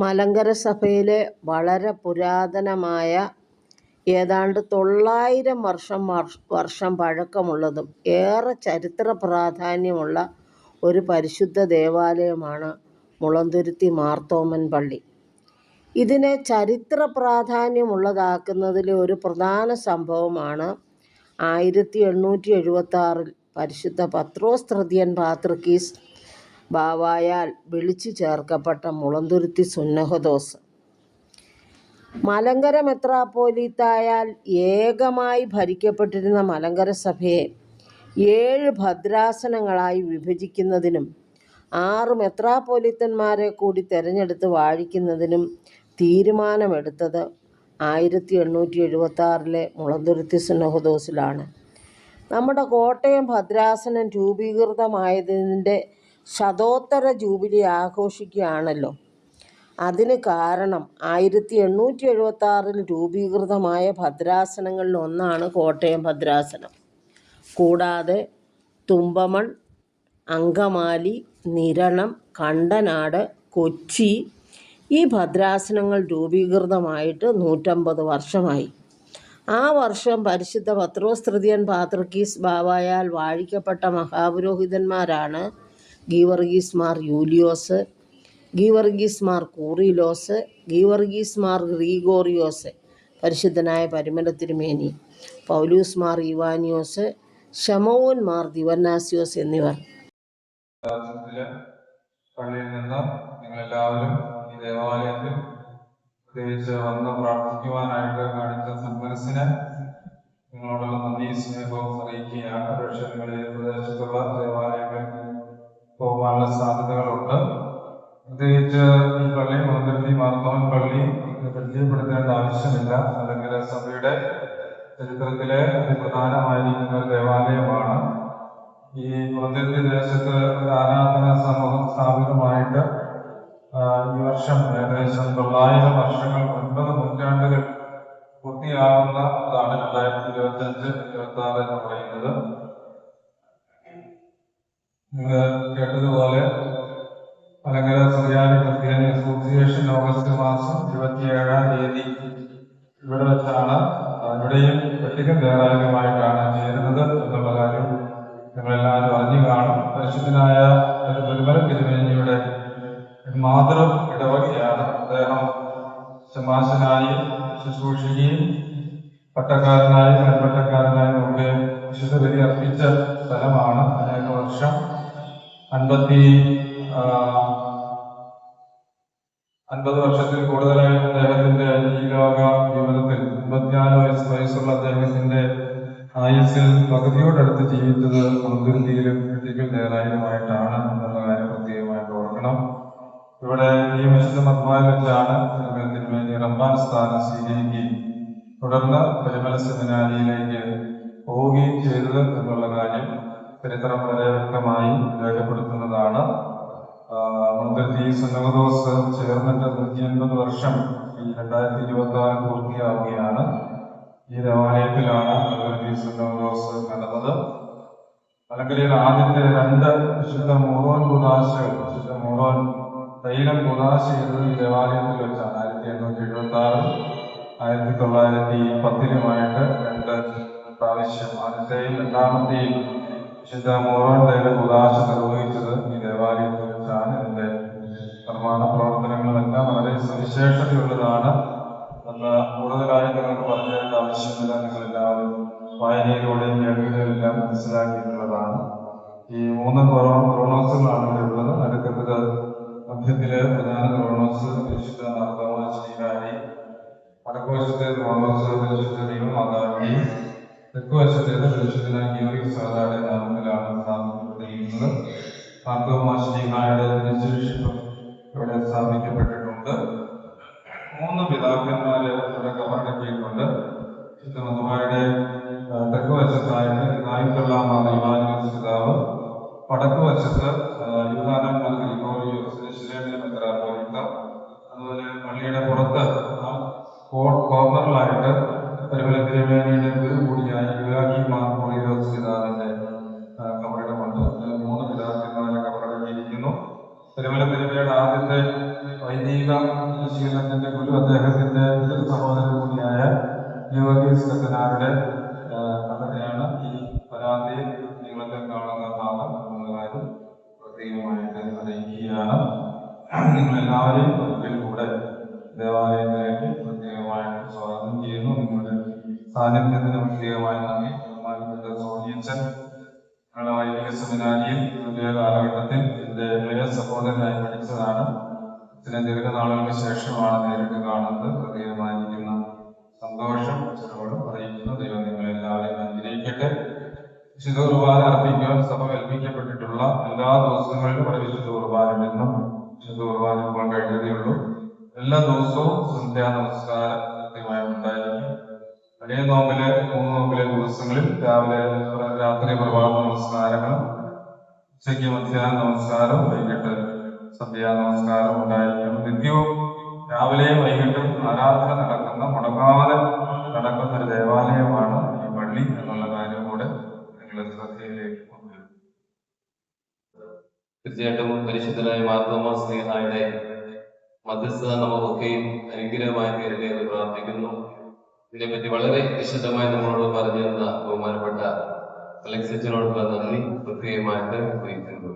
മലങ്കര സഭയിലെ വളരെ പുരാതനമായ ഏതാണ്ട് 900 വർഷം പഴക്കമുള്ളതും ഏറെ ചരിത്ര പ്രാധാന്യമുള്ള ഒരു പരിശുദ്ധ ദേവാലയമാണ് മുളന്തുരുത്തി മാർത്തോമൻ പള്ളി. ഇതിനെ ചരിത്ര പ്രാധാന്യമുള്ളതാക്കുന്നതിലെ ഒരു പ്രധാന സംഭവമാണ് 1876 പരിശുദ്ധ പത്രോസ് തൃതീയൻ പാത്രിക്കീസ് ബാവായാൽ വിളിച്ചു ചേർക്കപ്പെട്ട മുളന്തുരുത്തി സുന്നഹദോസ്. മലങ്കര മെത്രാപ്പോലീത്തായാൽ ഏകമായി ഭരിക്കപ്പെട്ടിരുന്ന മലങ്കര സഭയെ 7 ഭദ്രാസനങ്ങളായി വിഭജിക്കുന്നതിനും 6 മെത്രാപ്പോലീത്തന്മാരെ കൂടി തെരഞ്ഞെടുത്ത് വാഴിക്കുന്നതിനും തീരുമാനമെടുത്തത് 1876 മുളന്തുരുത്തി സുന്നഹദോസിലാണ്. നമ്മുടെ കോട്ടയം ഭദ്രാസനം രൂപീകൃതമായതിൻ്റെ ശതോത്തര ജൂബിലി ആഘോഷിക്കുകയാണല്ലോ. അതിന് കാരണം 1876 രൂപീകൃതമായ ഭദ്രാസനങ്ങളിൽ ഒന്നാണ് കോട്ടയം ഭദ്രാസനം. കൂടാതെ തുമ്പമൺ, അങ്കമാലി, നിരണം, കണ്ടനാട്, കൊച്ചി ഈ ഭദ്രാസനങ്ങൾ രൂപീകൃതമായിട്ട് 150 വർഷമായി. ആ വർഷം പരിശുദ്ധ പത്രോസ് തൃതീയൻ പാത്രിക്കീസ് ബാവായാൽ വാഴിക്കപ്പെട്ട മഹാപുരോഹിതന്മാരാണ് ഗീവർഗീസ് മാർ യൂലിയോസ്, ഗീവർഗീസ് മാർ കൂറിലോസ്, ഗീവർഗീസ് മാർ ഗ്രീഗോറിയോസ്, പരിശുദ്ധനായ പരിമല തിരുമേനി, പൗലൂസ് മാർ ഇവാനിയോസ്, ശമൗൻ മാർ ദിവന്നാസിയോസ് എന്നിവർ. പള്ളിയിൽ നിന്ന് നിങ്ങളെല്ലാവരും ഈ ദേവാലയത്തിൽ പ്രത്യേകിച്ച് വന്ന് പ്രാർത്ഥിക്കുവാനായിട്ട് കാണിച്ച സന്മനസ്സിന് നിങ്ങളോടുള്ള നന്ദി സ്നേഹവും അറിയിക്കുകയാണ്. പക്ഷേ നിങ്ങൾ ഈ പ്രദേശത്തുള്ള ദേവാലയങ്ങളിൽ പോകാനുള്ള സാധ്യതകളുണ്ട്. പ്രത്യേകിച്ച് ഈ പള്ളി മുളന്തുരുത്തി മാർത്തോമൻ പള്ളി പരിചയപ്പെടുത്തേണ്ട ആവശ്യമില്ല. മലങ്കര സഭയുടെ ചരിത്രത്തിലെ അതിപ്രധാനമായിരിക്കുന്ന ഒരു ദേവാലയമാണ്. ഈ മുളന്തുരുത്തി ദേശത്ത് ഒരു ആരാധനാ സമൂഹം സ്ഥാപിതമായിട്ട് ഈ വർഷം ഏകദേശം 900 വർഷങ്ങൾ 9 നൂറ്റാണ്ടുകൾ പൂർത്തിയാകുന്ന അതാണ് 2025-26 എന്ന് പറയുന്നത്. നിങ്ങൾ കേട്ടതുപോലെ മലങ്കര സുറിയാനി ക്രിസ്ത്യാനി അസോസിയേഷൻ ഓഗസ്റ്റ് മാസം 27-ാം തീയതി ഇവിടെ വെച്ചാണ് ഇവിടെയും വെട്ടിക്കൻ ദേവാലയമായിട്ടാണ് ചേരുന്നത് എന്നുള്ള കാര്യം നിങ്ങളെല്ലാവരും അറിഞ്ഞു കാണും. പരിശുദ്ധനായ പരിമല തിരുമേനിയുടെ മാതൃ ഇടവകയാണ്. അദ്ദേഹം ശമാശനായി ശുശ്രൂഷിക്കുകയും പട്ടക്കാരനായും കൽപ്പട്ടക്കാരനായും ഒക്കെ വിശുദ്ധ ബലി അർപ്പിച്ച സ്ഥലമാണ്. അനേക വർഷം 50 വർഷത്തിൽ കൂടുതലായി അദ്ദേഹത്തിന്റെ ഈ ലോക ജീവിതത്തിൽ 54 വയസ്സുള്ള അദ്ദേഹത്തിന്റെ ആയുസ്സിൽ പകുതിയോടടുത്ത് ജീവിച്ചത് മുളന്തുരുത്തിയിലും വെട്ടിക്കൽ ദേവാലയമായിട്ടാണ് എന്നുള്ള കാര്യം പ്രത്യേകമായിട്ട് ഓർക്കണം. ഇവിടെ ഈ വിശുദ്ധ മദ്ബായിൽ വെച്ചാണ് തിരുമേനി റമ്പാൻ സ്ഥാനം സ്വീകരിക്കുകയും തുടർന്ന് പരിമല സെമിനാരിയിലേക്ക് പോവുകയും ചെയ്തത് എന്നുള്ള കാര്യം ചരിത്രം വളരെ വ്യക്തമായി രേഖപ്പെടുത്തുന്നതാണ്. മുളന്തുരുത്തി സുന്നഹദോസ് ചേർന്നിട്ട് 150 വർഷം ഈ 2026 പൂർത്തിയാവുകയാണ്. ഈ ദേവാലയത്തിലാണ് മുളന്തുരുത്തി സുന്നഹദോസ് നടന്നത്. മലങ്കരയിൽ ആദ്യത്തെ 2 വിശുദ്ധ മൂറോൻ കൂദാശകൾ, വിശുദ്ധ മൂറോൻ തൈലം കൂദാശ ചെയ്തത് ഈ ദേവാലയത്തിൽ വെച്ചാണ്. 1876 1910 2 പ്രാവശ്യം ആദ്യത്തെയും 2ാമത്തെയും വിശുദ്ധ മൂറോൻ തൈല കൂദാശ നിർവഹിച്ചത് ഈ ദേവാലയത്തിൽ വെച്ചാണ്. ഇതിന്റെ നിർമ്മാണ പ്രവർത്തനങ്ങളെല്ലാം വളരെ സവിശേഷതയുള്ളതാണ് എന്ന് കൂടുതലായി നിങ്ങൾക്ക് പറഞ്ഞു തരേണ്ട ആവശ്യമില്ല. നിങ്ങളെല്ലാവരും വായനയിലൂടെയും കേൾവികളിലെല്ലാം മനസ്സിലാക്കിയിട്ടുള്ളതാണ്. ഈ 3 ക്രോണോസുകളാണ് ഇവിടെ ഉള്ളത്. അടുക്കത്തത് മധ്യത്തിലെ പ്രധാന ക്രോണോസ് വിശുദ്ധ മാർത്തോമാ ശ്ലീഹായി, വടക്കുവശത്തെ ക്രോണോസ് വിശുദ്ധ ദൈവമാതാവിനെയും, തെക്കുവശത്തേത് വിശുദ്ധനായ ഗീവർഗീസ് മാതാവിന്റെ നാമത്തിലാണ് സ്ഥാപിക്കപ്പെട്ടിരിക്കുന്നത്. മാർത്തോമാ ശ്ലീഹായുടെ തിരുശേഷിപ്പം ഇവിടെ സ്ഥാപിക്കപ്പെട്ടിട്ടുണ്ട്. 3 പിതാക്കന്മാര് ഇവിടെ കബറടക്കിയിട്ടുണ്ട്. വിശുദ്ധ മദ്ബായുടെ തെക്കുവശത്തായിട്ട് നായിക്കൊള്ളാമാർ ഇവാനിയോസ് പിതാവ്, വടക്കുവശത്ത് യൂഹാനൻ മാർ ഗ്രിഗോറിയോസ് യെരുശലേമിലെ മെത്രാപ്പോലീത്ത, അതുപോലെ പള്ളിയുടെ പുറത്ത് കോർണറിലായിട്ട് പരിമല തിരുമേനിയുടെ ഗുരു കൂടിയായ യൂഹാനൻ മാർ കൂറിലോസ് പിതാവിന്റെ കബറിടമുണ്ട്. 3 പിതാക്കന്മാരെ കബറടക്കിയിരിക്കുന്നു. പരിമല തിരുമേനിയുടെ ആദ്യത്തെ വൈദിക പരിശീലനത്തിന്റെ ഗുരു അദ്ദേഹത്തിന്റെ സഹോദരൻ കൂടിയായ ഗീവർഗീസ് കത്തനാരുടെ കഥയാണ് ഈ പരാതിയിൽ നിങ്ങളൊക്കെ കാണുന്ന ഭാഗം എന്നുള്ള കാര്യം പ്രത്യേകമായിട്ട് അറിയിക്കുകയാണ്. നിങ്ങളെല്ലാവരെയും ഒരിക്കൽ കൂടെ ദേവാലയത്തിലേക്ക് പ്രത്യേകമായിട്ട് സ്വാഗതം ചെയ്യുന്നു. നിങ്ങളുടെ സാന്നിധ്യത്തിന് പ്രത്യേകമായി നന്ദി. സോണിയച്ചൻ ഞങ്ങളുടെ വൈദിക സെമിനാരിയിൽ പുതിയ കാലഘട്ടത്തിൽ എൻ്റെ ഇളയ സഹോദരനായി പഠിച്ചതാണ്. ചില ദീർഘനാളുകൾക്ക് ശേഷമാണ് നേരിട്ട് കാണുന്നത്. പ്രത്യേകമായിരിക്കുന്ന സന്തോഷം അച്ഛനോട് അറിയിക്കുന്നു. ദൈവം നിങ്ങളെല്ലാവരെയും അനുഗ്രഹിക്കട്ടെ. വിശുദ്ധ കുർബാന അർപ്പിക്കുവാൻ സഭ കൽപ്പിക്കപ്പെട്ടിട്ടുള്ള എല്ലാ ദിവസങ്ങളിലും ഒരു വിശുദ്ധ കുർബാനയിൽ നിന്നും വിശുദ്ധ കുർബാന ഇപ്പോൾ കഴിഞ്ഞതേയുള്ളൂ. എല്ലാ ദിവസവും സന്ധ്യാ നമസ്കാരം കൃത്യമായിട്ടുണ്ടായിരിക്കും. അതേ നോമ്പിലെ 3 നോമ്പിലെ ദിവസങ്ങളിൽ രാത്രി പ്രഭാത നമസ്കാരങ്ങളും ഉച്ചയ്ക്ക് മധ്യാഹ്ന നമസ്കാരം, വൈകിട്ട് സന്ധ്യാ നമസ്കാരം ഉണ്ടായിരിക്കും. നിത്യവും രാവിലെയും വൈകിട്ടും ആരാധന നടക്കുന്ന, മുടങ്ങാതെ നടക്കുന്ന ഒരു ദേവാലയമാണ് ഈ പള്ളി എന്നുള്ള കാര്യം കൂടെ നിങ്ങളുടെ ശ്രദ്ധയിലേക്ക് കൊണ്ടുവരും. തീർച്ചയായിട്ടും പരിശുദ്ധനായ മാർത്തോമാ ശ്ലീഹായുടെ മധ്യസ്ഥത നമുക്കൊക്കെയും അനുഗ്രഹമായി തീരട്ടെ എന്ന് പ്രാർത്ഥിക്കുന്നു. ഇതിനെപ്പറ്റി വളരെ വിശദമായി നമ്മളോട് പറഞ്ഞു തന്ന ബഹുമാനപ്പെട്ട അലക്സ് അച്ഛനോടുള്ള നന്ദി പ്രത്യേകമായിട്ട് അറിയിക്കുന്നു.